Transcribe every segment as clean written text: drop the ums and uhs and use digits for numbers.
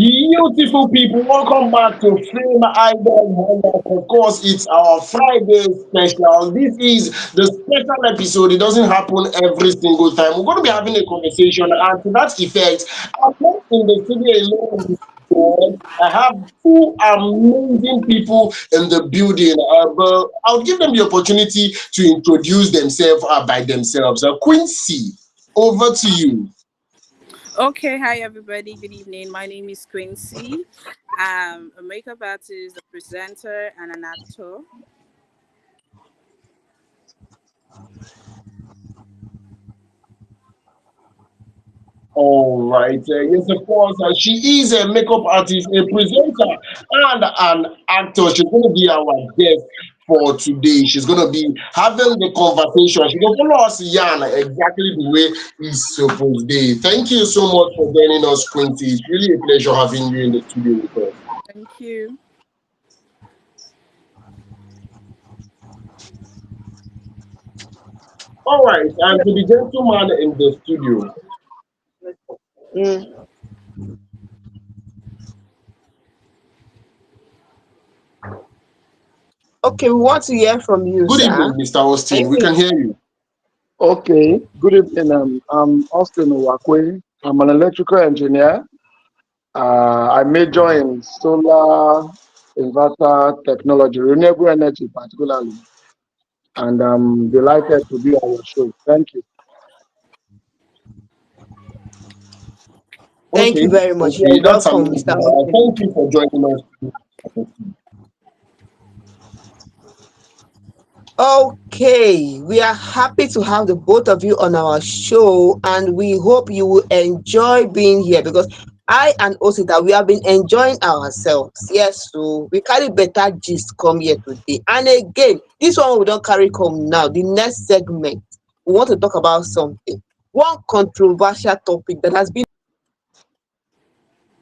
Beautiful people, welcome back to Fameidols Hangout. Of course, it's our Friday special. This is the special episode. It doesn't happen every single time. We're going to be having a conversation, and to that effect, I'm not in the studio alone. I have two amazing people in the building, but I'll give them the opportunity to introduce themselves by themselves. Quincy, over to you. Okay, hi everybody. Good evening. My name is Quincy. I'm a makeup artist, a presenter, and an actor. All right. Yes, of course. She is a makeup artist, a presenter, and an actor. She's going to be our guest for today. She's going to be having the conversation. She's going to follow us, Yan, exactly the way it's supposed to be. Thank you so much for joining us, Quincy. It's really a pleasure having you in the studio with us. Thank you. All right. And to the gentleman in the studio. Mm. Okay, we want to hear from you, Good evening, sir. Mr. Can Austin. you We hear? can hear you. Okay, good evening. I'm Austin Owakwe. I'm an electrical engineer. I major in solar inverter technology, renewable energy particularly, and I'm delighted to be on your show. Thank you. Thank Okay. you very much. Okay. You're That's welcome, amazing. Mr. Austin. Thank you for joining us. Okay, we are happy to have the both of you on our show, and we hope you will enjoy being here because I and Osita we have been enjoying ourselves. Yes, so we carry better gist come here today. And again, this one we don't carry come now. The next segment, we want to talk about something. One controversial topic that has been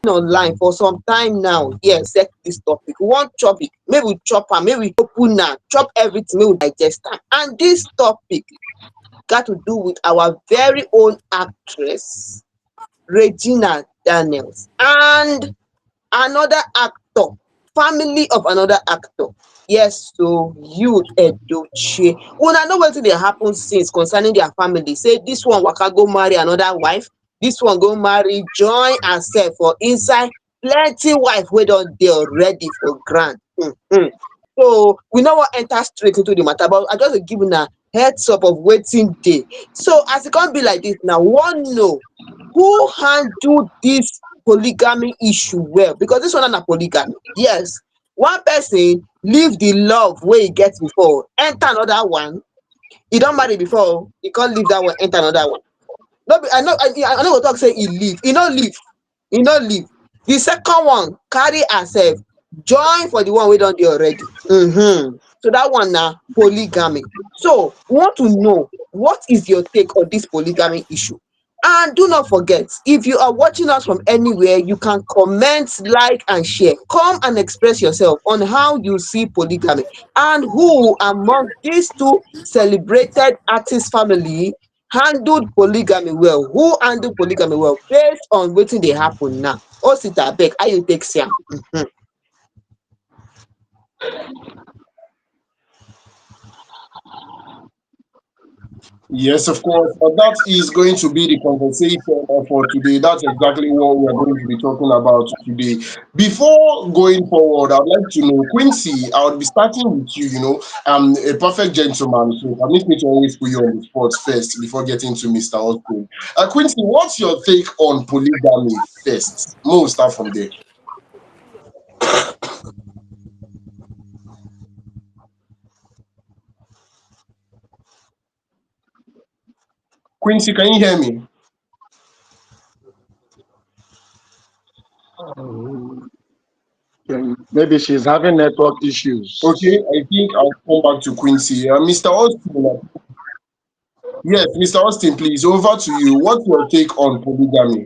online for some time now. Yes, set this topic. We wan chop it, make we chop am, make we open am, chop everything, make we digest am. And this topic got to do with our very own actress, Regina Daniels, and another actor, family of another actor. Yes, so you Edochie. Una know wetin dey happen since concerning their family. Say this one waka go marry another wife, this one go marry join herself for inside plenty wife wey don dey already for ground. So we no wan enter straight into the matter, but I just dey give una heads up of wetin dey. So as e come be like this now, we wan know who handle this polygamy issue well, because this one na polygamy. Yes, one person leave the love wey e get before enter another one. E don marry before, e come leave that one enter another one. No be, I no go talk say e leave, e no leave, e no leave. The second one carry herself join for the one wey don dey already. So that one na polygamy. So we want to know what is your take on this polygamy issue. And do not forget, if you are watching us from anywhere, you can comment, like, and share. Come and express yourself on how you see polygamy and who among these two celebrated artist family handled polygamy well. Who handled polygamy well based on wetin dey happen now. Osita, abeg, how you take see am? Yes, of course. That is going to be the conversation for today. That's exactly what we are going to be talking about today. Before going forward, I'd like to know, Quincy, I would be starting with you. A perfect gentleman, so permit me to always put you on the spot first before getting to Mr. Austin. Quincy, what's your take on polygamy first? We'll start from there. Quincy, can you hear me? Um, Maybe she's having network issues. Okay, I think I'll come back to Quincy. Mr. Austin, yes, Mr. Austin, please, over to you. What's your take on polygamy?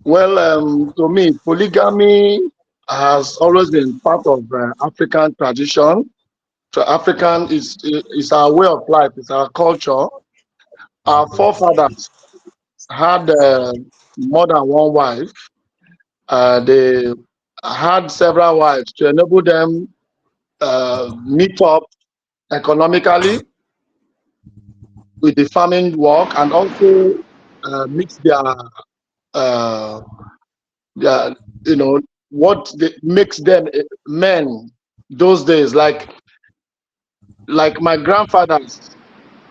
Well, to me, polygamy has always been part of African tradition. So African is our way of life, it's our culture. Our forefathers had more than one wife, They had several wives to enable them meet up economically with the farming work, and also mix uh, their, what makes them men those days. Like my grandfathers,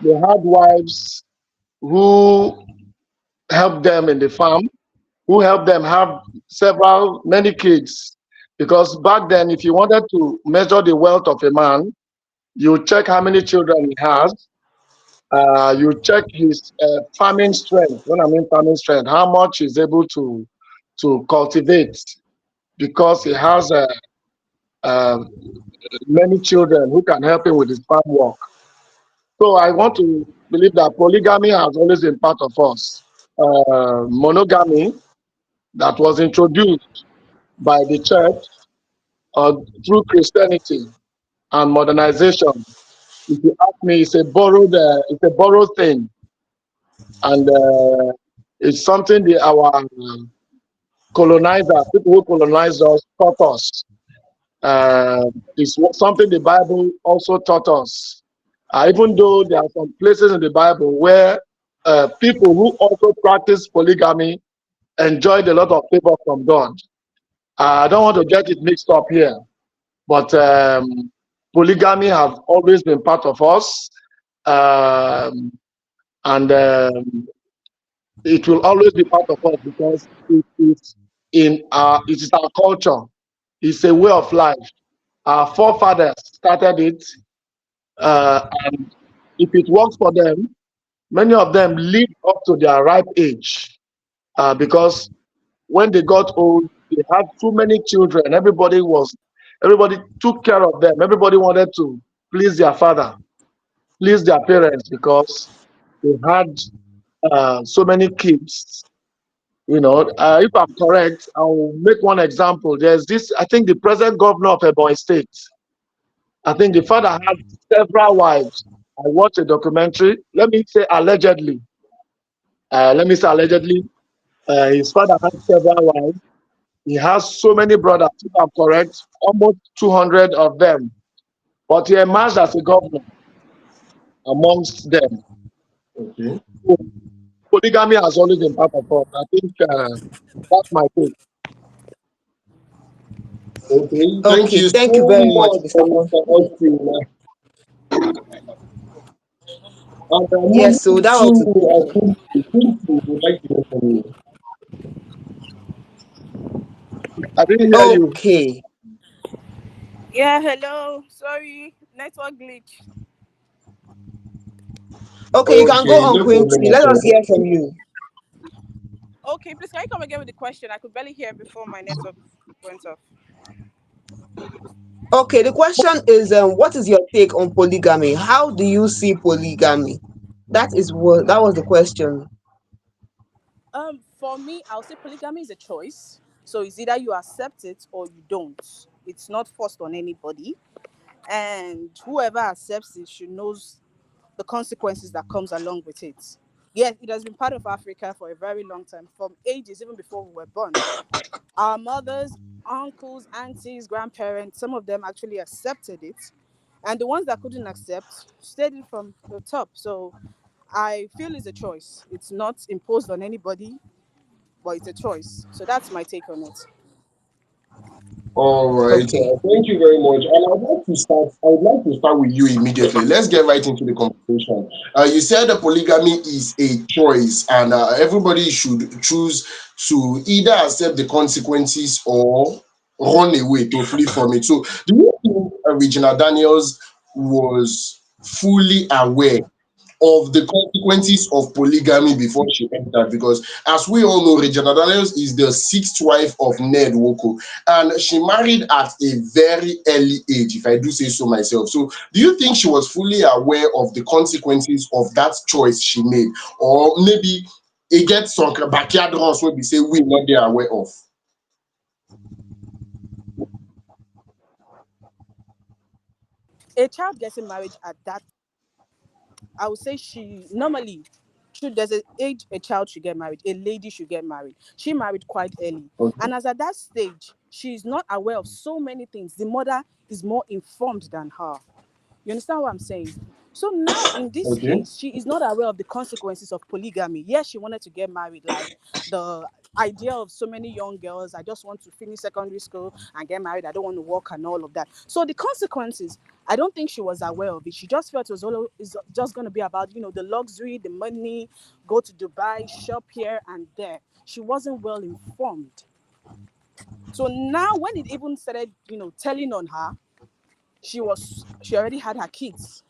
they had wives who helped them in the farm, who helped them have many kids. Because back then, if you wanted to measure the wealth of a man, you check how many children he has. You check his farming strength. When I mean farming strength, how much he's able to cultivate, because he has uh, many children who can help him with his farm work. So I want to believe that polygamy has always been part of us. Monogamy, that was introduced by the church through Christianity and modernization. If you ask me, it's a borrowed thing, and it's something our colonizers, people who colonized us, taught us. It's something the Bible also taught us. Even though there are some places in the Bible where people who also practice polygamy enjoyed a lot of favor from God. I don't want to get it mixed up here, but polygamy has always been part of us, and it will always be part of us because it is our culture. It's a way of life. Our forefathers started it, and if it works for them, many of them live up to their ripe age, because when they got old, they had too many children. Everybody took care of them. Everybody wanted to please their father, please their parents, because they had so many kids. If I'm correct, I'll make one example. There's this, I think the present governor of Ebonyi State, I think the father had several wives. I watched a documentary. Let me say allegedly, his father had several wives. He has so many brothers, if I'm correct, almost 200 of them. But he emerged as a governor amongst them. Okay. So polygamy has always been part of us. I think that's my take. Okay. Thank Okay, you thank you so very much, much, Mr. Mr. Austin. Austin. And Yes, so moving that was to, I think we would like to hear from you. I didn't hear you. okay. Yeah, hello. Sorry, network glitch. Okay, you can go Okay, on, no problem Quincy. at Let us all. hear from you. Okay, please can you come again with the question? I could barely hear before my network went off. Okay, the question is, what is your take on polygamy? How do you see polygamy? That was the question. For me, I'll say polygamy is a choice. So it's either you accept it or you don't. It's not forced on anybody, and whoever accepts it should knows the consequences that comes along with it. Yes, it has been part of Africa for a very long time, from ages even before we were born. Our mothers, uncles, aunties, grandparents, some of them actually accepted it, and the ones that couldn't accept stayed it from the top. So I feel it's a choice. It's not imposed on anybody, but it's a choice. So that's my take on it. All right. Okay. Thank you very much. And I would like to start with you immediately. Let's get right into the conversation. You said that polygamy is a choice, and everybody should choose to either accept the consequences or run away to flee from it. So, do you think Regina Daniels was fully aware of the consequences of polygamy before she entered? Because as we all know, Regina Daniels is the sixth wife of Ned Woko, and she married at a very early age, if I do say so myself. So do you think she was fully aware of the consequences of that choice she made? Or maybe it gets some backyard runs where we say we not there aware of? A child getting married at that, I would say she normally there's an age a child should get married, a lady should get married. She married quite early. Okay. And as at that stage, she's not aware of so many things. The mother is more informed than her. You understand what I'm saying? So now in this Okay. case, she is not aware of the consequences of polygamy. Yes, she wanted to get married, like the idea of so many young girls. I just want to finish secondary school and get married. I don't want to work and all of that. So the consequences, I don't think she was aware of it. She just felt it was all is just going to be about, the luxury, the money, go to Dubai, shop here and there. She wasn't well informed. So now when it even started, telling on her, she already had her kids,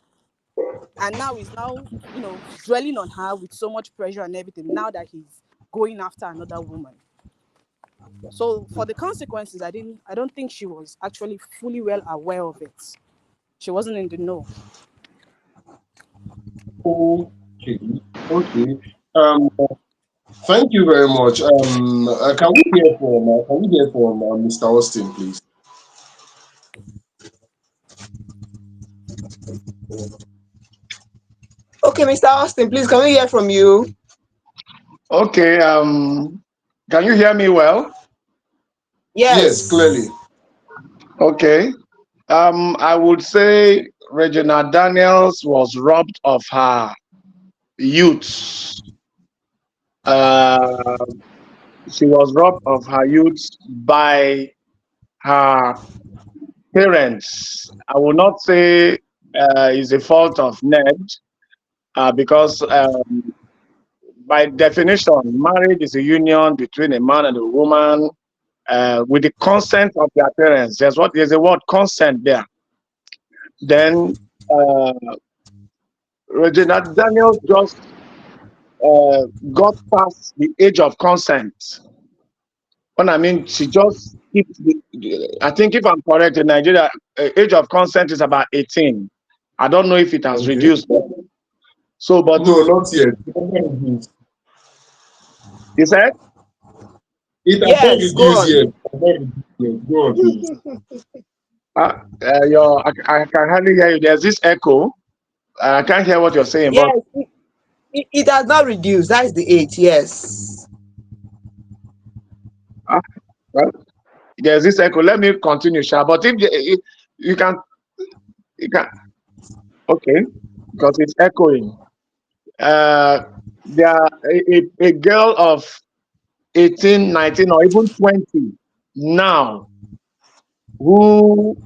and now he's now dwelling on her with so much pressure and everything, now that he's going after another woman. So for the consequences, I don't think she was actually fully well aware of it. She wasn't in the know. Okay. Okay. Thank you very much. Can we hear from Mr. Austin, please? Okay, Mr. Austin, please, can we hear from you? Okay. Can you hear me well? Yes, clearly. Yes. Okay. I would say Regina Daniels was robbed of her youth. Uh, she was robbed of her youth by her parents. I will not say it's a fault of Ned, because by definition, marriage is a union between a man and a woman with the consent of their parents. There's a word consent there. Then uh, Regina Daniels just got past the age of consent. When I mean, she just hit I think if I'm correct, in Nigeria, age of consent is about 18. I don't know if it has Okay. reduced. So, but No, not yet. It has not reduced. he said, It has not Yes, go reduced on. yet. It has not reduced yet. Go on, please. I can hardly hear you. There's this echo. I can't hear what you're saying, but Yes, it has not reduced. That's the age, yes. uh, well, there's this echo. Let me continue, Sha. But if you can, you can, okay, because it's echoing. Uh, there a girl of 18, 19, or even 20 now who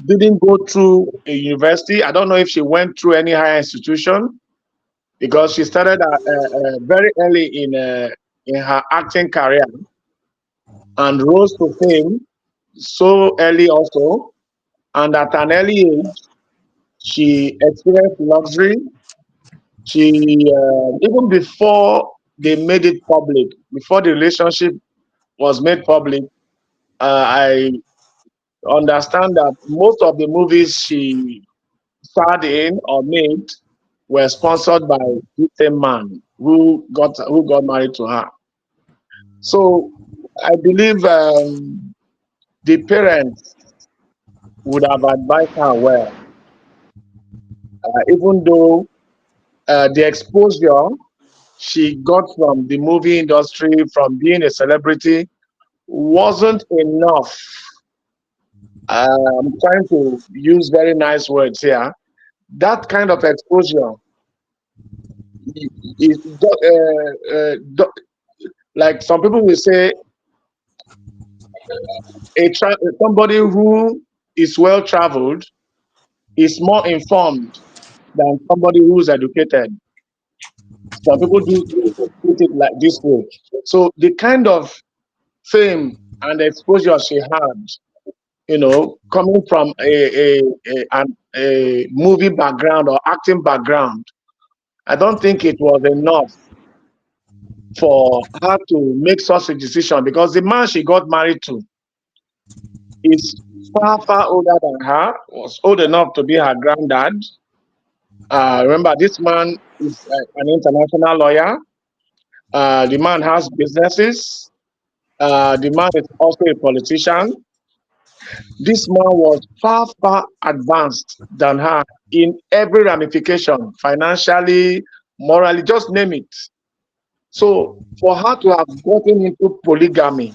didn't go through a university. I don't know if she went through any higher institution because she started very early in her acting career and rose to fame so early also. And at an early age, she experienced luxury. She even before they made it public, before the relationship was made public, I understand that most of the movies she starred in or made were sponsored by the same man who got married to her. So I believe the parents would have advised her well, even though the exposure she got from the movie industry, from being a celebrity, wasn't enough. I'm trying to use very nice words here. That kind of exposure is like some people will say, somebody who is well traveled is more informed than somebody who's educated. Some people do put it like this way. So the kind of fame and exposure she had, coming from a movie background or acting background, I don't think it was enough for her to make such a decision because the man she got married to is far, far older than her, was old enough to be her granddad. Remember, this man is an international lawyer. The man has businesses. The man is also a politician. This man was far, far advanced than her in every ramification, financially, morally, just name it. So for her to have gotten into polygamy,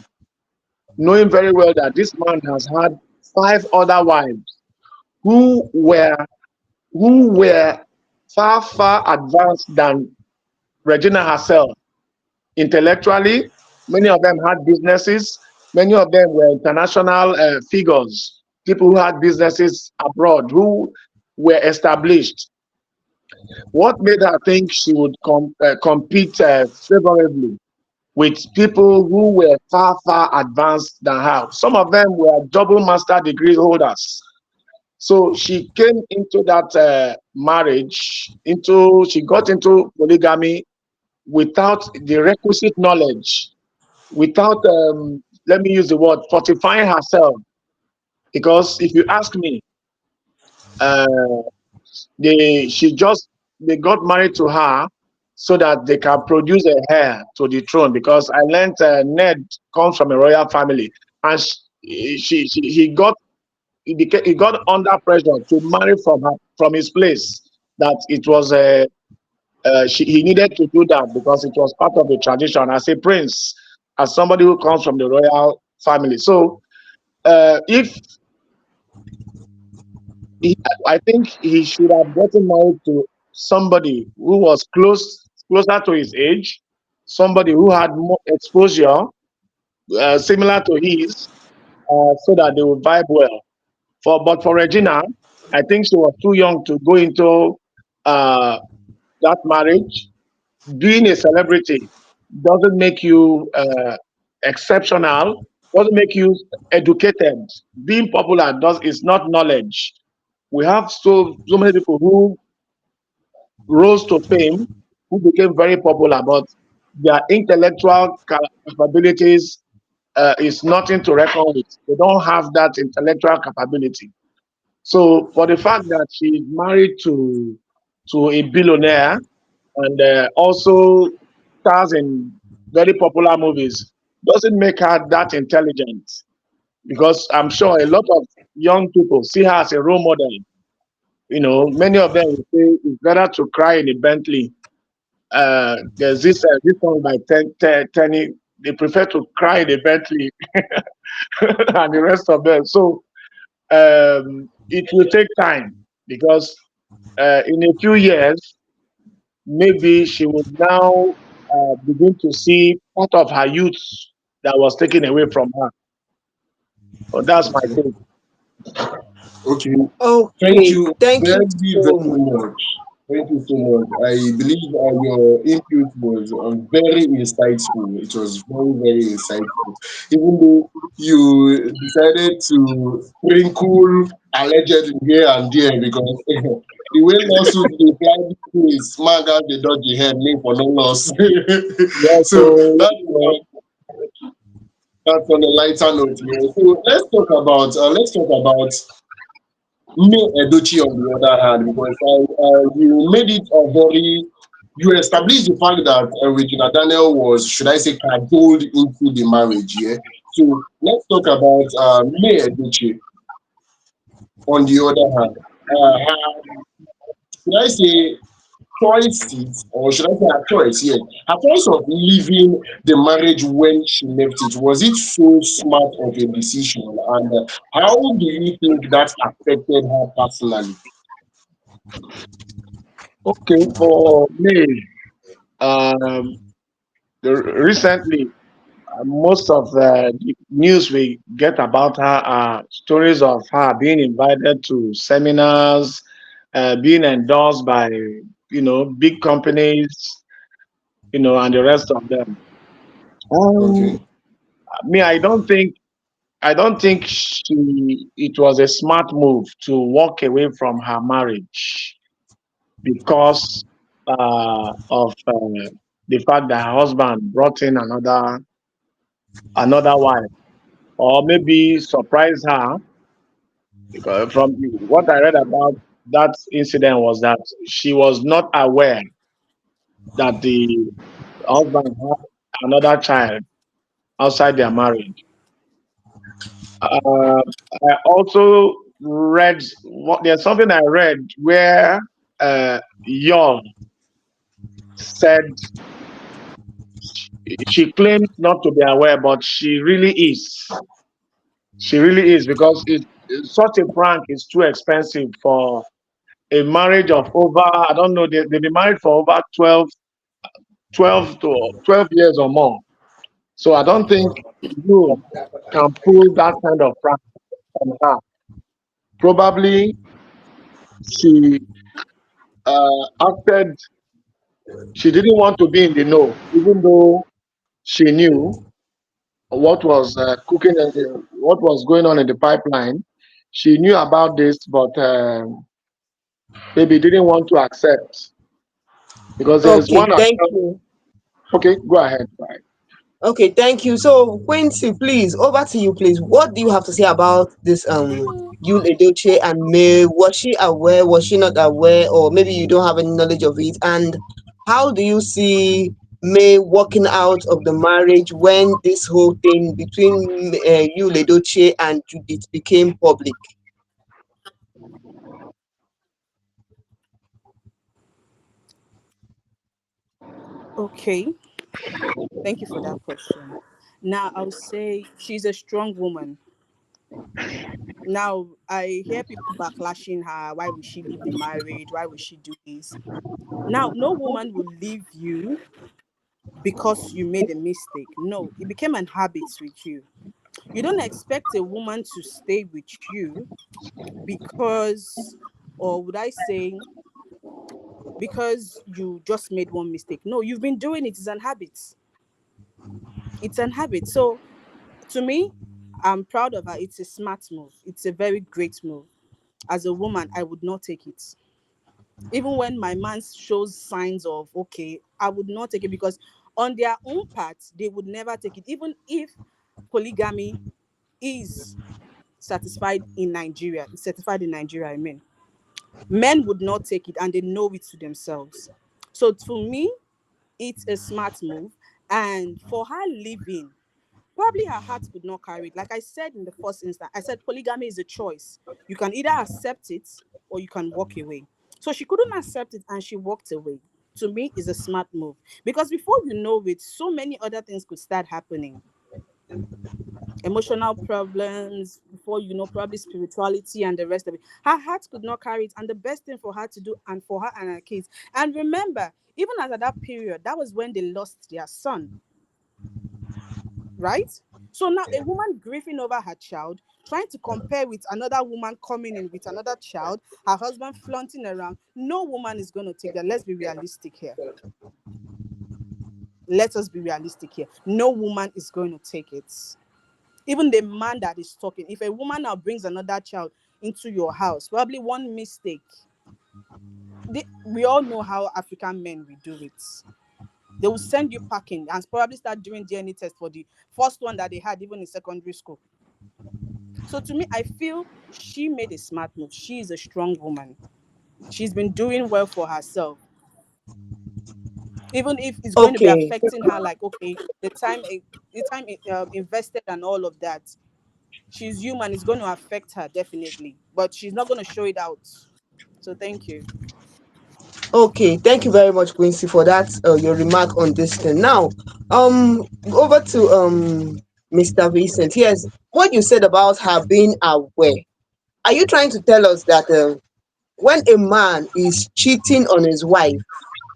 knowing very well that this man has had 5 other wives who were far advanced than Regina herself intellectually. Many of them had businesses. Many of them were international figures, people who had businesses abroad, who were established. What made her think she would compete favorably with people who were far advanced than her? Some of them were double master degree holders. So she came into that marriage, she got into polygamy without the requisite knowledge, without, let me use the word, fortifying herself. Because if you ask me, uh, they got married to her so that they can produce a heir to the throne. Because I learned Ned comes from a royal family, and he got under pressure to marry from his place. That it was he needed to do that because it was part of the tradition as a prince, as somebody who comes from the royal family. So if he, I think he should have gotten married to somebody who was closer to his age, somebody who had more exposure similar to his, so that they would vibe well. But for Regina, I think she was too young to go into uh, that marriage. Being a celebrity doesn't make you exceptional, doesn't make you educated. Being popular does is not knowledge. We have so many people who rose to fame, who became very popular, but their intellectual capabilities is nothing to reckon with. They don't have that intellectual capability. So for the fact that she's married to a billionaire and also stars in very popular movies doesn't make her that intelligent. Because I'm sure a lot of young people see her as a role model. You know, many of them will say it's better to cry in a Bentley. There's this song by Tenny. They prefer to cry in a Bentley and the rest of them. So it will take time because in a few years, maybe she would now begin to see part of her youth that was taken away from her. So that's my Okay. take. Okay. Thank Okay, you thank you very, so very much. much. Thank you so much. I believe your input was very insightful. It was very, very insightful. Even though you decided to sprinkle alleged here and there because the way lawsuit dey fly these days, man gat dey dodge the head make for no loss. Yeah, So so that's on a lighter note here. So let's talk about me Edochie on the other hand, because you made it a very you established the fact that Regina Daniel was, should I say, cajoled into the marriage. Yeah. So let's talk about me Edochie on the other hand. Her, should I say, choices, or should I say her choice? Yeah, her choice of leaving the marriage when she left it, was it so smart of a decision? And how do you think that affected her personally? okay, for me, um, recently, most of the news we get about her are stories of her being invited to seminars, being endorsed by big companies, and the rest of them. Okay. Um, Me, I don't think it was a smart move to walk away from her marriage because of the fact that her husband brought in another wife, or maybe surprise her. Because from what I read about that incident was that she was not aware that the husband had another child outside their marriage. I also there's something I read where Young said she claims not to be aware, but she really is. She really is because such a prank is too expensive for a marriage of over, I don't know, they've been married for over 12 years or more. So I don't think you can pull that kind of prank on her. Probably she acted, she didn't want to be in the know, even though she knew what was cooking, what was going on in the pipeline. She knew about this, but maybe didn't want to accept because there's Okay, one thank account. you. Okay, go ahead. Right. Okay, thank you. So, Quincy, please, over to you, please. What do you have to say about this Yul Edochie and May? Was she aware? Was she not aware? Or maybe you don't have any knowledge of it? And how do you see May walking out of the marriage when this whole thing between Yul Edochie and Judith became public? Okay, thank you for that question. Now, I would say she's a strong woman. Now, I hear people backlashing her. Why would she leave the marriage? Why would she do this? Now, no woman will leave you because you made a mistake. No, it became an habit with you. You don't expect a woman to stay with you because, or would I say, because you just made one mistake. No, you've been doing it. It's an habit. It's an habit. So to me, I'm proud of her. It's a smart move. It's a very great move. As a woman, I would not take it. Even when my man shows signs of okay, I would not take it because on their own part, they would never take it. Even if polygamy is satisfied in Nigeria, it's certified in Nigeria, I mean, men would not take it and they know it to themselves. So to me, it's a smart move. And for her leaving, probably her heart could not carry it. Like I said in the first instance, I said polygamy is a choice. You can either accept it or you can walk away. So she couldn't accept it and she walked away. To me, is a smart move because before you know it, so many other things could start happening. Emotional problems, before you know, probably spirituality and the rest of it. Her heart could not carry it, and the best thing for her to do, and for her and her kids. And remember, even at that period, that was when they lost their son, right? So now a woman grieving over her child, trying to compare with another woman coming in with another child, her husband flaunting around. No woman is going to take that. Let's be realistic here. Let us be realistic here. No woman is going to take it. Even the man that is talking, if a woman now brings another child into your house, probably one mistake, we all know how African men will do it. They will send you packing and probably start doing DNA test for the first one that they had even in secondary school. So to me, I feel she made a smart move. She is a strong woman. She's been doing well for herself. Even if it's going to be Okay, affecting her, like okay, the time invested and all of that, she's human. It's going to affect her definitely, but she's not going to show it out. So thank you. okay. Thank you very much, Quincy, for that your remark on this thing. Now, over to Mr. Vincent. Yes, what you said about her being aware. Are you trying to tell us that when a man is cheating on his wife,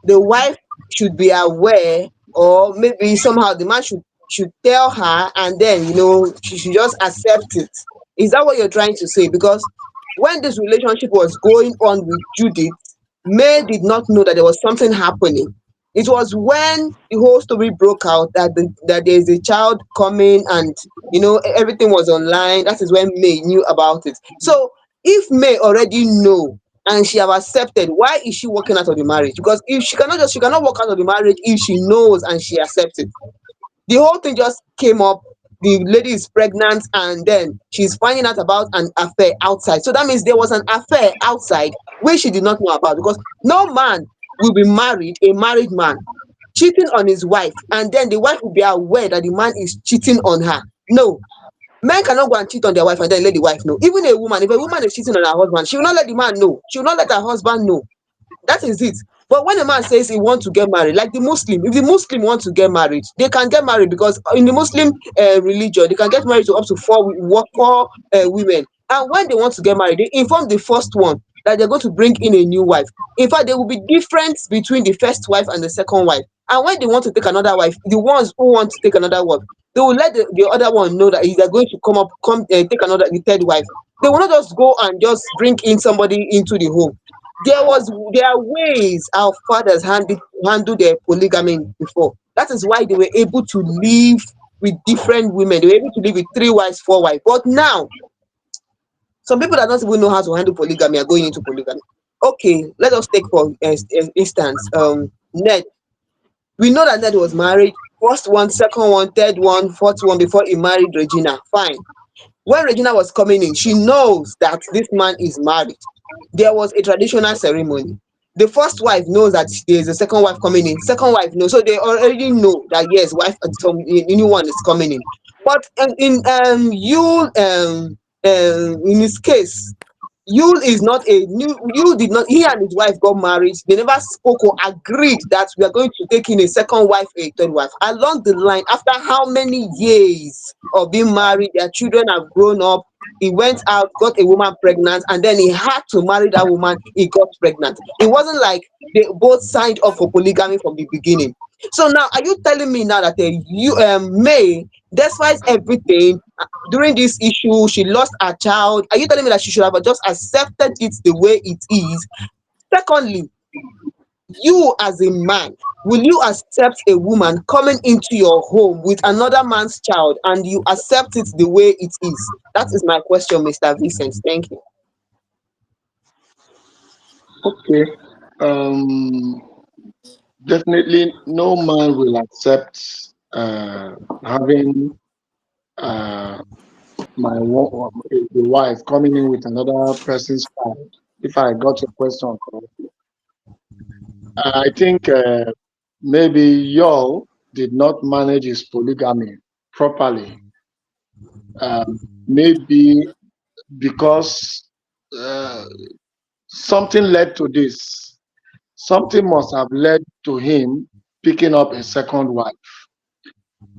the wife should be aware, or maybe somehow the man should tell her, and then she should just accept it? Is that what you're trying to say? Because when this relationship was going on with Judith, May did not know that there was something happening. It was when the whole story broke out that that there is a child coming, and everything was online. That is when May knew about it. So if May already know and she have accepted, why is she walking out of the marriage? Because if she cannot walk out of the marriage if she knows and she accepts it. The whole thing just came up. The lady is pregnant, and then she's finding out about an affair outside. So that means there was an affair outside which she did not know about, because no man will be married, a married man, cheating on his wife, and then the wife will be aware that the man is cheating on her. No, men cannot go and cheat on their wife and then let the wife know. Even a woman, if a woman is cheating on her husband, she will not let the man know. She will not let her husband know. That is it. But when a man says he wants to get married, like the Muslim, if the Muslim want to get married, they can get married because in the Muslim religion, they can get married to up to four women. And when they want to get married, they inform the first one that they're going to bring in a new wife. In fact, there will be difference between the first wife and the second wife. And when they want to take another wife, the ones who want to take another wife, they will let the other one know that they are going to take another the third wife. They will not just go and just bring in somebody into the home. There are ways our fathers handled their polygamy before. That is why they were able to live with different women. They were able to live with three wives, four wives. But now, some people that don't even know how to handle polygamy are going into polygamy. Okay, let us take for instance, Ned. We know that Ned was married. First one, second one, third one, fourth one before he married Regina. Fine. When Regina was coming in, she knows that this man is married. There was a traditional ceremony. The first wife knows that there is a second wife coming in. Second wife knows, so they already know that yes, wife some new one is coming in. But in his case, Yule is not a new. Yule did not. He and his wife got married. They never spoke or agreed that we are going to take in a second wife, a third wife. Along the line, after how many years of being married, their children have grown up. He went out, got a woman pregnant, and then he had to marry that woman. He got pregnant. It wasn't like they both signed up for polygamy from the beginning. So now, are you telling me now that May, despite everything, during this issue, she lost her child? Are you telling me that she should have just accepted it the way it is? Secondly, you as a man, will you accept a woman coming into your home with another man's child and you accept it the way it is? That is my question, Mr. Vincent. Thank you. Okay. Um, Definitely, no man will accept having uh, the wife coming in with another person's child. If I got your question correctly, I think maybe y'all did not manage his polygamy properly. Maybe because uh, something led to this. Something must have led to him picking up a second wife.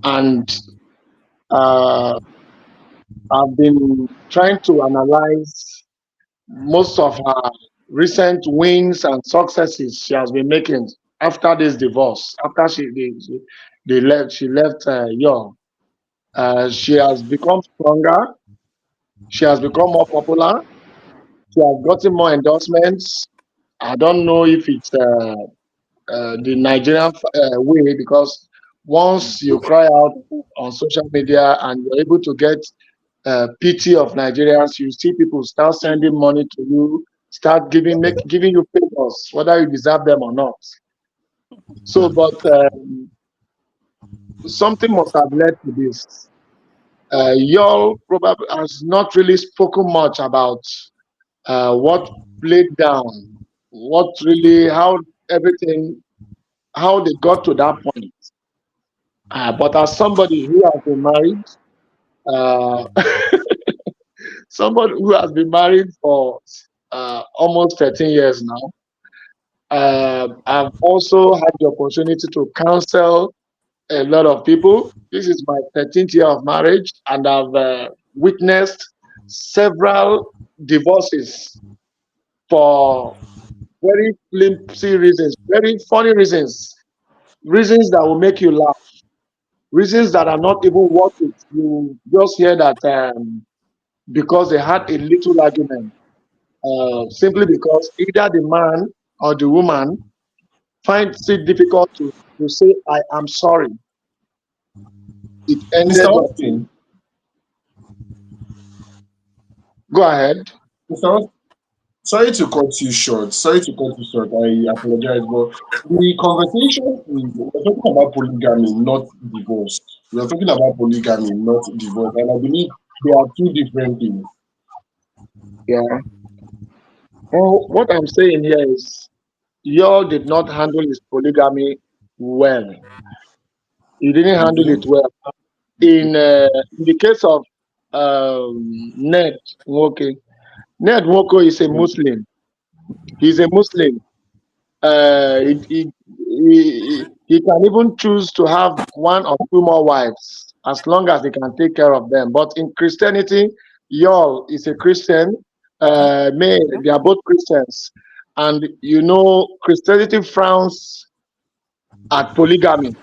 And uh, I've been trying to analyze most of her recent wins and successes she has been making after this divorce. After she left young. She has become stronger. She has become more popular. She has gotten more endorsements. I don't know if it's the Nigerian way, because once you cry out on social media and you're able to get pity of Nigerians, you see people start sending money to you, start giving you favors, whether you deserve them or not. So, but something must have led to this. Y'all probably has not really spoken much about what played down, what really, how everything, how they got to that point. But as somebody who has been married, uh, somebody who has been married for almost 13 years now, I've also had the opportunity to counsel a lot of people. This is my 13th year of marriage, and I've witnessed several divorces for very flimsy reasons, very funny reasons, reasons that will make you laugh, reasons that are not even worth it. You just hear that because they had a little argument, simply because either the man or the woman finds it difficult to say, I am sorry. It Mr. ended up. Austin, Go ahead. Mr. Austin, sorry to cut you short. Sorry to cut you short. I apologize, but the conversation is we're talking about polygamy, not divorce. We're talking about polygamy, not divorce, and I believe they are two different things. Yeah. Well, what I'm saying here is, y'all did not handle his polygamy well. He didn't handle Okay. it well. In the case of Ned Nwoke, Ned Nwoko is a Muslim. He's a Muslim. He can even choose to have one or two more wives as long as he can take care of them. But in Christianity, y'all is a Christian. May Yeah. they are both Christians, and Christianity frowns at polygamy.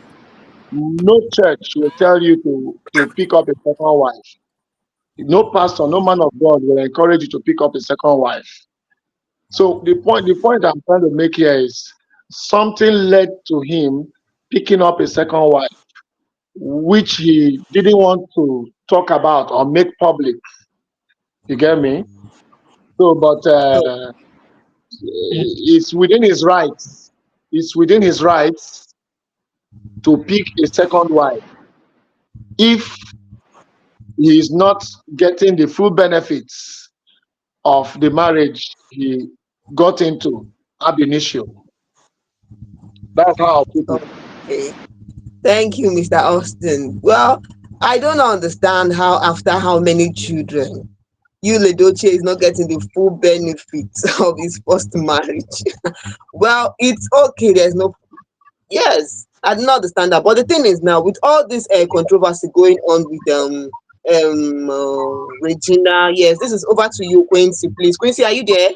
No church will tell you to pick up a second wife. No pastor, no man of God will encourage you to pick up a second wife. So the point I'm trying to make here is something led to him picking up a second wife, which he didn't want to talk about or make public. You get me? So, but So, it's within his rights. It's within his rights to pick a second wife if he is not getting the full benefits of the marriage he got into ab initio. That's how I put it. okay. Thank you, Mr. Austin. Well, I don't understand how, after how many children, you, Edochie, is not getting the full benefits of his first marriage. Well, it's okay. There's no, yes, I do not understand that. But the thing is now, with all this controversy going on with Regina, yes, this is over to you, Quincy. Please, Quincy, are you there?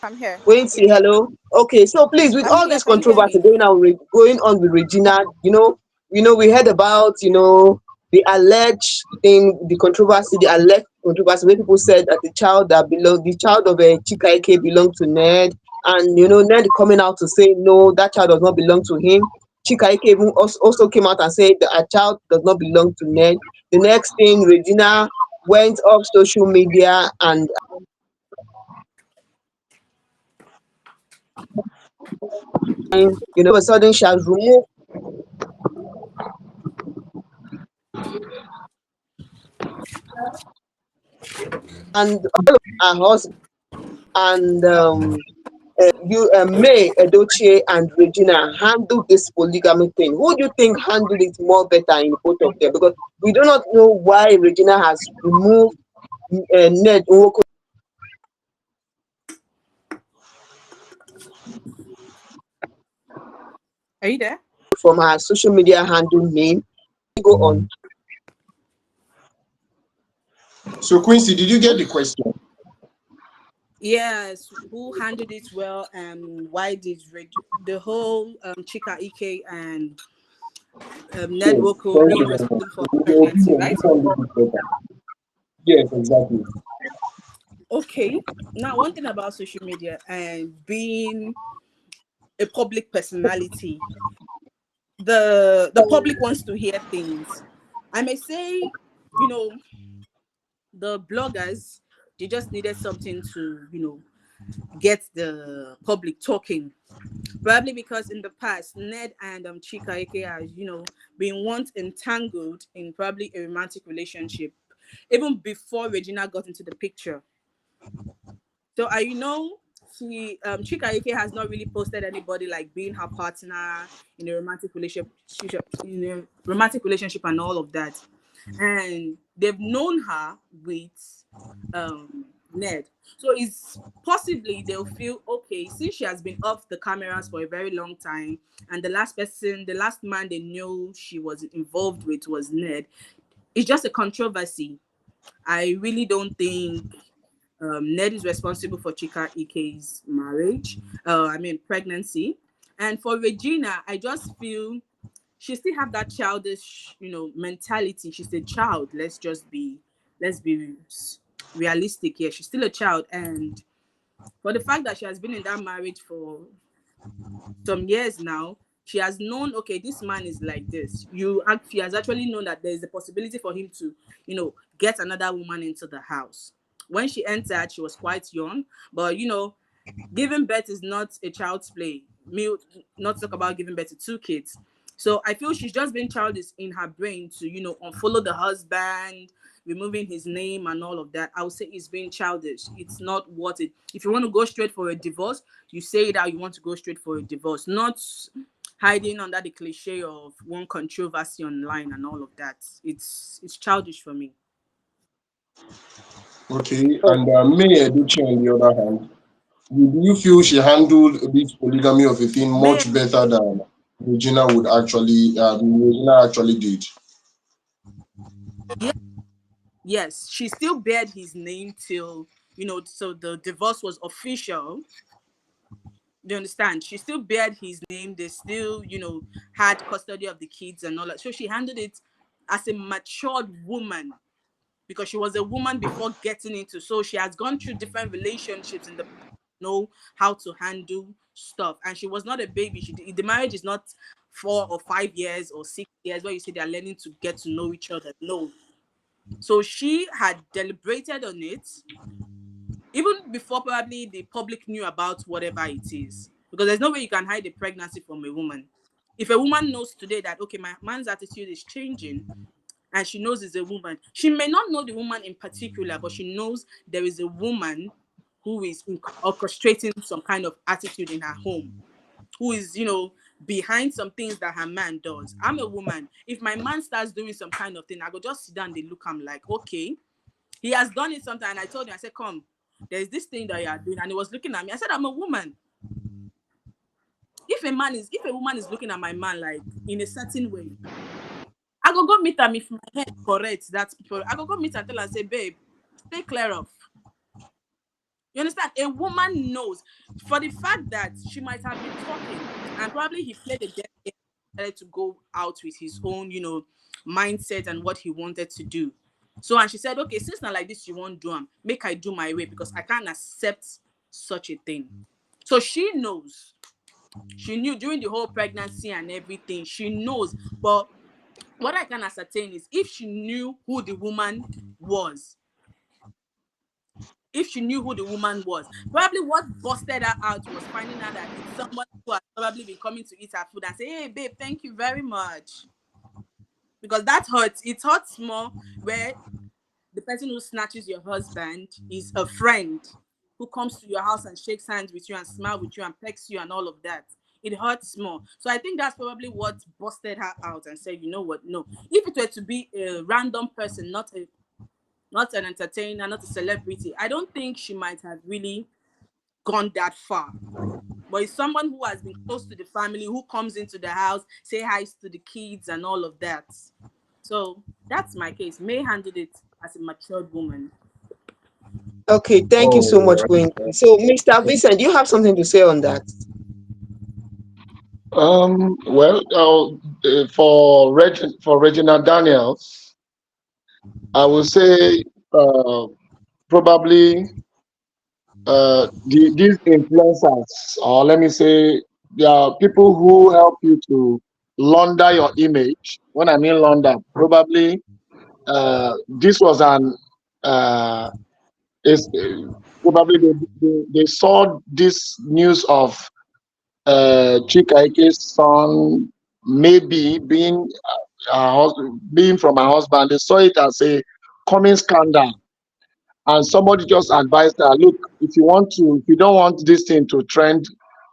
I'm here. Quincy, hello. Okay, so please, with I'm all here. this Can you hear controversy me? going on with Regina, we heard about the alleged thing, the alleged controversy where people said that the child of Chika Ike belonged to Ned, and Ned coming out to say no, that child does not belong to him. Chika Ike even also came out and said that a child does not belong to Ned. The next thing, Regina went off social media and all of a sudden she has removed and her husband and May, Edochie, and Regina handled this polygamy thing. Who do you think handled it more better in both of them? Because we do not know why Regina has removed Ned Nwoko Are you there? from her social media handle name. Go on. So Quincy, did you get the question? Yes. Who handled it well, and why did the whole Chika Ike and Ned Yes. Woko Thank being you very much. responsible for In your pregnancy, opinion, right? which one did it better? Yes, exactly. Okay. Now, one thing about social media and being a public personality, the public wants to hear things. I may say, you know, the bloggers, they just needed something to, get the public talking. Probably because in the past, Ned and Chika Ike has, been once entangled in probably a romantic relationship, even before Regina got into the picture. So she Chika Ike has not really posted anybody like being her partner in a romantic relationship and all of that. And they've known her with Ned. So it's possibly they'll feel okay since she has been off the cameras for a very long time, and the last man they knew she was involved with was Ned. It's just a controversy. I really don't think Ned is responsible for Chika Ike's marriage. Pregnancy. And for Regina, I just feel she still have that childish, mentality. She's a child. Let's be realistic here. She's still a child, and for the fact that she has been in that marriage for some years now, she has known, okay, this man is like this. She has actually known that there is a possibility for him to, get another woman into the house. When she entered, she was quite young, but giving birth is not a child's play. Me, not talk about giving birth to two kids. So I feel she's just been childish in her brain to, unfollow the husband, removing his name and all of that. I would say it's being childish. It's not what it. If you want to go straight for a divorce, you say that you want to go straight for a divorce, not hiding under the cliche of one controversy online and all of that. It's childish for me. Okay, and May Edochie on the other hand. Do you feel she handled this polygamy of a thing May, much better than Regina actually did? yeah, yes, she still bared his name till, so the divorce was official. Do you understand? She still bared his name. They still, had custody of the kids and all that. So she handled it as a matured woman, because she was a woman before getting into. So she has gone through different relationships in the past, know how to handle stuff. And she was not a baby. The marriage is not 4 or 5 years or 6 years where you say they're learning to get to know each other. No. So she had deliberated on it even before probably the public knew about whatever it is. Because there's no way you can hide a pregnancy from a woman. If a woman knows today that, okay, my man's attitude is changing, and she knows it's a woman, she may not know the woman in particular, but she knows there is a woman who is orchestrating some kind of attitude in her home, who is, behind some things that her man does. I'm a woman. If my man starts doing some kind of thing, I go just sit down, they look, I'm like, okay, he has done it sometime. And I told him, I said, come, there's this thing that you are doing. And he was looking at me. I said, I'm a woman. If a woman is looking at my man like in a certain way, I go meet him. If my head correct, that's people. I go meet her and tell her and say, babe, stay clear of. You understand? A woman knows, for the fact that she might have been talking and probably he played a dead game, decided to go out with his own, mindset and what he wanted to do. So, and she said, okay, since not like this, you won't do them. Make I do my way, because I can't accept such a thing. So she knows. She knew during the whole pregnancy and everything. She knows. But what I can ascertain is if she knew who the woman was, probably what busted her out was finding out that it's someone who has probably been coming to eat her food and say, hey, babe, thank you very much. Because that hurts. It hurts more where the person who snatches your husband is a friend who comes to your house and shakes hands with you and smiles with you and pecks you and all of that. It hurts more. So I think that's probably what busted her out and said, you know what? No. If it were to be a random person, not an entertainer, not a celebrity, I don't think she might have really gone that far. But it's someone who has been close to the family, who comes into the house, say hi to the kids and all of that. So that's my case. May handled it as a matured woman. Okay, thank you so much, Oh, Queen. So, Mr. Vincent, do you have something to say on that? Well, for Regina Daniels, I would say probably these influencers, or let me say, there are people who help you to launder your image. When I mean launder, probably this was an uh, is probably they saw this news of Chikaike's son maybe being from her husband. They saw it as a coming scandal, and somebody just advised her, look, if you don't want this thing to trend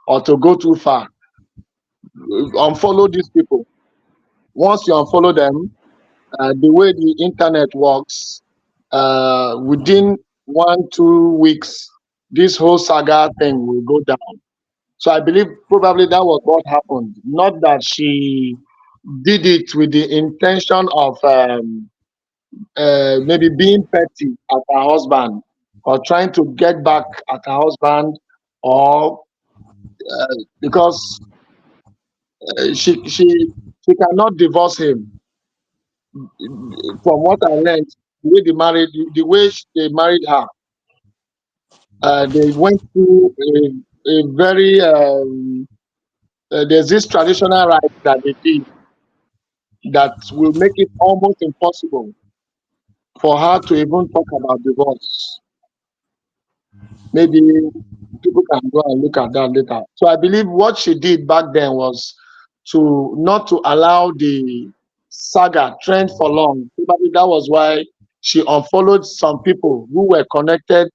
or to go too far, unfollow these people. Once you unfollow them, the way the internet works, within 1 2 weeks, this whole saga thing will go down. So I believe probably that was what happened. Not that she did it with the intention of maybe being petty at her husband or trying to get back at her husband, or because she cannot divorce him. From what I learned, the way they married her, they went through a very there's this traditional rite that they did that will make it almost impossible for her to even talk about divorce. Maybe people can go and look at that later. So I believe what she did back then was to not to allow the saga trend for long. Probably that was why she unfollowed some people who were connected,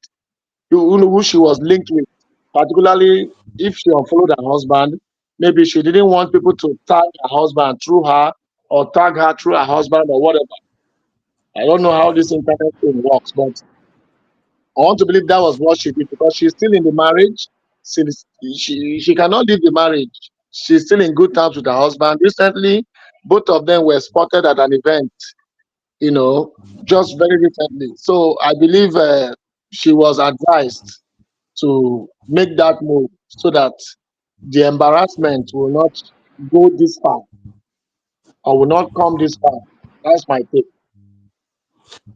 who she was linked with. Particularly if she unfollowed her husband, maybe she didn't want people to tag her husband through her or tag her through her husband or whatever. I don't know how this internet thing works, but I want to believe that was what she did because she's still in the marriage. She cannot leave the marriage. She's still in good terms with her husband. Recently, both of them were spotted at an event, you know, just very recently. So I believe she was advised to make that move so that the embarrassment will not go this far or will not come this far. That's my take.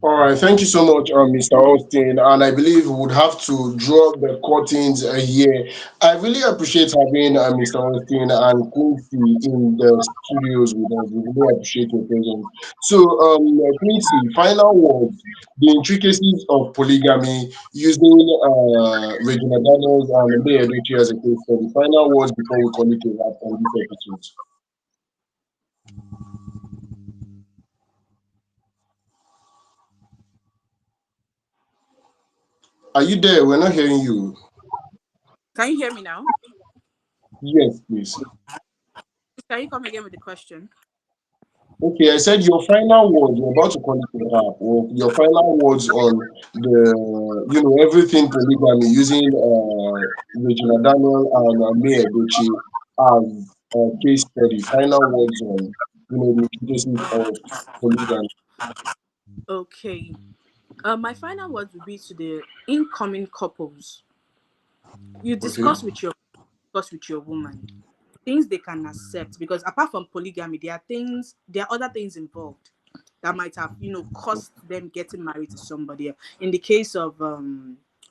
All right, thank you so much, Mr. Austin. And I believe we would have to draw the curtains here. I really appreciate having Mr. Austin and Quincy in the studios with us. We really appreciate your presence. So, Quincy, final words, the intricacies of polygamy using Regina Daniels and May Edochie as a case study. Final words before we call it a wrap on this episode. Are you there? We're not hearing you. Can you hear me now? Yes, please. Can you come again with the question? Okay, I said your final words. We're about to call it a wrap. Or your final words on everything polygamy using Regina Daniel and May Edochie as a case study. Final words on the intricacies of polygamy. Okay. My final words would be to the incoming couples. You Okay. discuss with your woman things they can accept, because apart from polygamy, there are other things involved that might have cost them getting married to somebody else. In the case of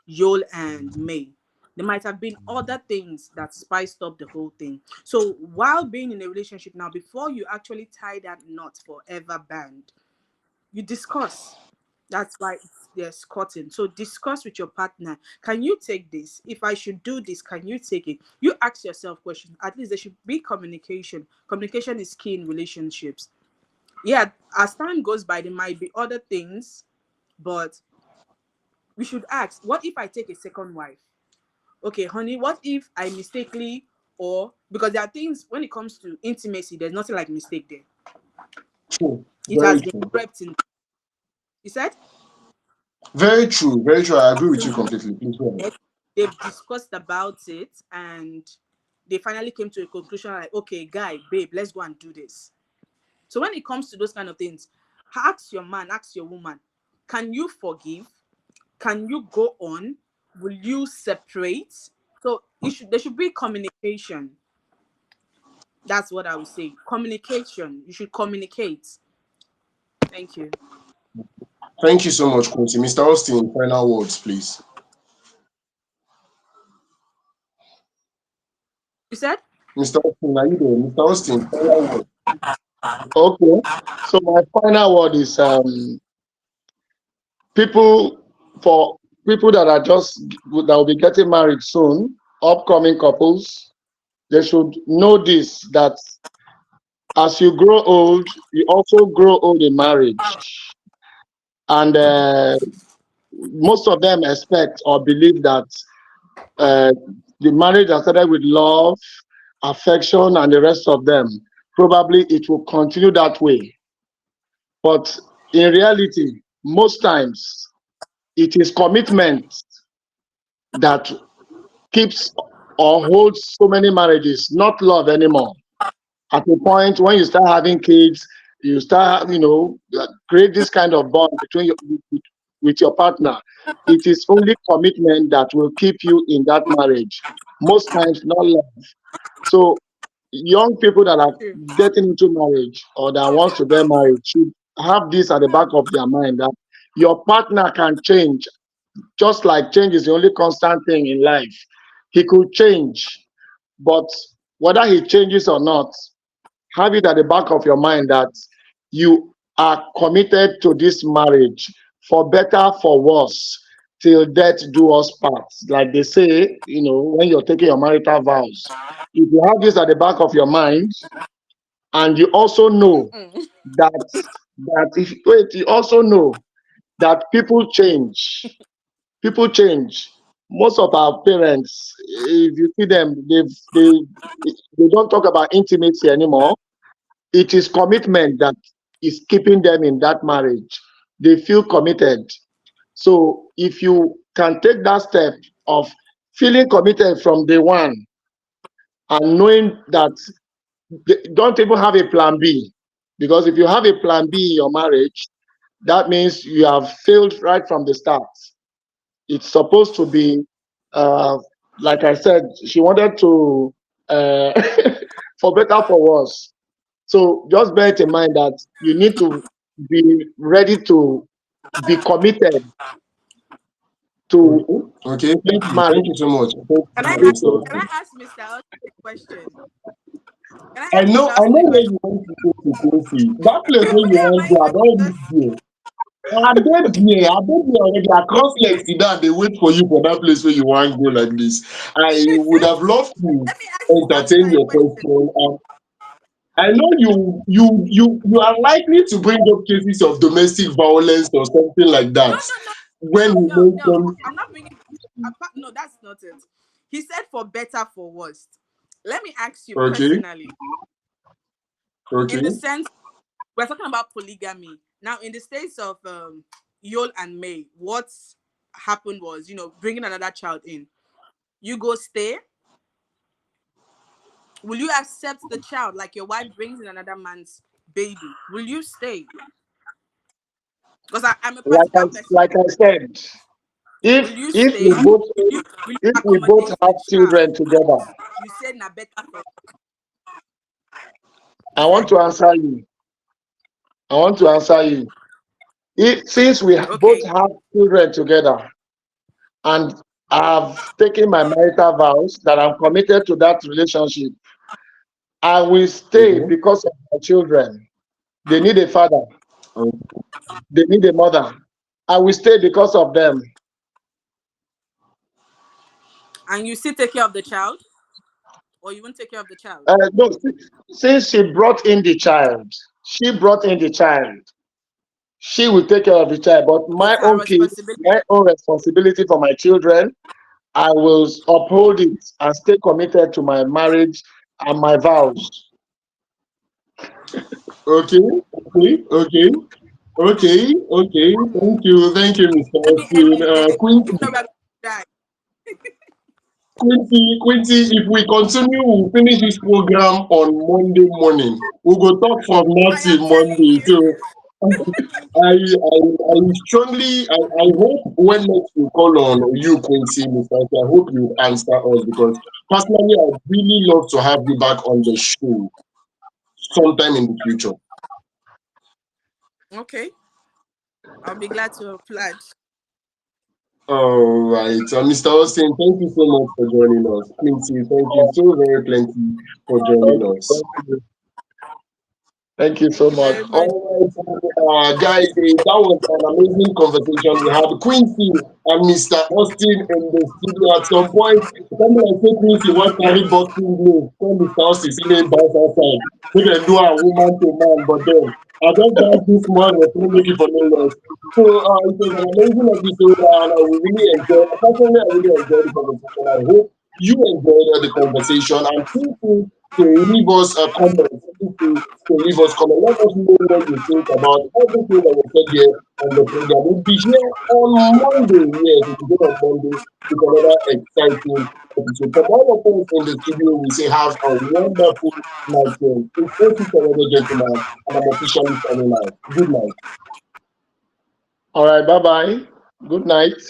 Yol and May, there might have been other things that spiced up the whole thing. So while being in a relationship now, before you actually tie that knot forever band, you discuss. That's why there's cutting. So discuss with your partner. Can you take this? If I should do this, can you take it? You ask yourself questions. At least there should be communication. Communication is key in relationships. Yeah, as time goes by, there might be other things, but we should ask, what if I take a second wife? Okay, honey, what if I mistakenly, or because there are things when it comes to intimacy, there's nothing like mistake there. True. It Very has been true. prepped in. You said? Very true. Very true. I agree with you completely. Please go ahead. They've discussed about it, and they finally came to a conclusion like, okay, guy, babe, let's go and do this. So when it comes to those kind of things, ask your man, ask your woman, can you forgive? Can you go on? Will you separate? So there should be communication. That's what I would say. Communication. You should communicate. Thank you. Thank you so much, Quincy. Mr. Austin, final words, please. You said? Mr. Austin, are you there? Mr. Austin, final words. Okay. So my final word is people for people that are just that will be getting married soon, upcoming couples, they should know this that as you grow old, you also grow old in marriage. And most of them expect or believe that uh, the marriage that started with love, affection, and the rest of them, probably it will continue that way. But in reality, most times it is commitment that keeps or holds so many marriages, not love anymore. At a point when you start having kids, you start, create this kind of bond between with your partner. It is only commitment that will keep you in that marriage. Most times, not love. So, young people that are True. getting into marriage or that wants to get married should have this at the back of their mind that your partner can change, just like change is the only constant thing in life. He could change, but whether he changes or not, have it at the back of your mind that you are committed to this marriage for better, for worse, till death do us part. Like they say, when you're taking your marital vows. If you have this at the back of your mind, and you also know Mm-mm. you also know that people change. People change. Most of our parents, if you see them, they don't talk about intimacy anymore. It is commitment that is keeping them in that marriage. They feel committed. So if you can take that step of feeling committed from day one and knowing that they don't even have a plan B. Because if you have a plan B in your marriage, that means you have failed right from the start. It's supposed to be, uh, like I said, she wanted to, for better, for worse. So just bear it in mind that you need to be ready to be committed to Okay. this Thank marriage. you so much. Thank Can I you, ask, Mr. can I Austin. ask Mr. Austin a question? Can I ask Mr. I Austin know a where question? you want to go to Quincy. That place where you Where am want I to go, I going? don't Because live there. I did here. I did here already. I cross legs sit down. They wait for you for that place where you want to go like this. I would have loved to let me ask Mr. entertain Austin a your question. question. I know you are likely to bring up cases of domestic violence or something like No, that no, no, when no, you no, make no. them. I'm not bringing. No, that's not it. He said for better, for worse. Let me ask you Okay, personally, in the okay, sense we're talking about polygamy now. In the states of Yol and May, what happened was, bringing another child in. You go stay. Will you accept the child like your wife brings in another man's baby? Will you stay? Because I'm a Like I practical person. like I said, Will you if stay? we both Will you if we both accommodate have the child? children together, You said na better for I you want said to answer you. I want to answer you. If, since we both okay. have children together and I've taken my marital vows that I'm committed to that relationship, I will stay okay. because of my children. They need a father, they need a mother. I will stay because of them. And you still take care of the child, or you won't take care of the child? No, since she brought in the child, she brought in the child. She will take care of the child, but It's my her own kids, responsibility. my own responsibility for my children, I will uphold it and stay committed to my marriage and my vows. Okay, okay, okay, okay, okay. Thank you, Mr. Let me end Austin. this there. If Quincy, not, we're going to die. Quincy, if we continue, we'll finish this program on Monday morning. We'll go talk from now I till am telling Monday. you. So I strongly, I hope when next we call on you, Quincy, Mr. Austin, I hope you answer us because personally, I'd really love to have you back on the show sometime in the future. Okay, I'll be glad to apply. All right. Mr. Austin, thank you so much for joining us. Quincy, thank you so very plenty for joining us. Thank you Thank so you very much. much. All right, guys, that was an amazing conversation. We had Quincy and Mr. Austin in the studio at some point. Something like say Quincy was carry boxing gloves. When Mr. Austin see them bounce outside. We can do a woman to man, but then I just dance this morning to make it for no less. So it was an amazing episode, and we really enjoyed. Personally, I really enjoyed the conversation. I hope you enjoyed the conversation, and feel free to leave us a comment. Feel free to leave us comment. Let us know what you think about everything that was said here on the program. We'll be here on Monday. Yes, we'll be here on Monday with another exciting episode. From all of us in the studio, we say have a wonderful night. It's 8 gentlemen, and I'm officially signing out. Good night. All right, bye bye. Good night.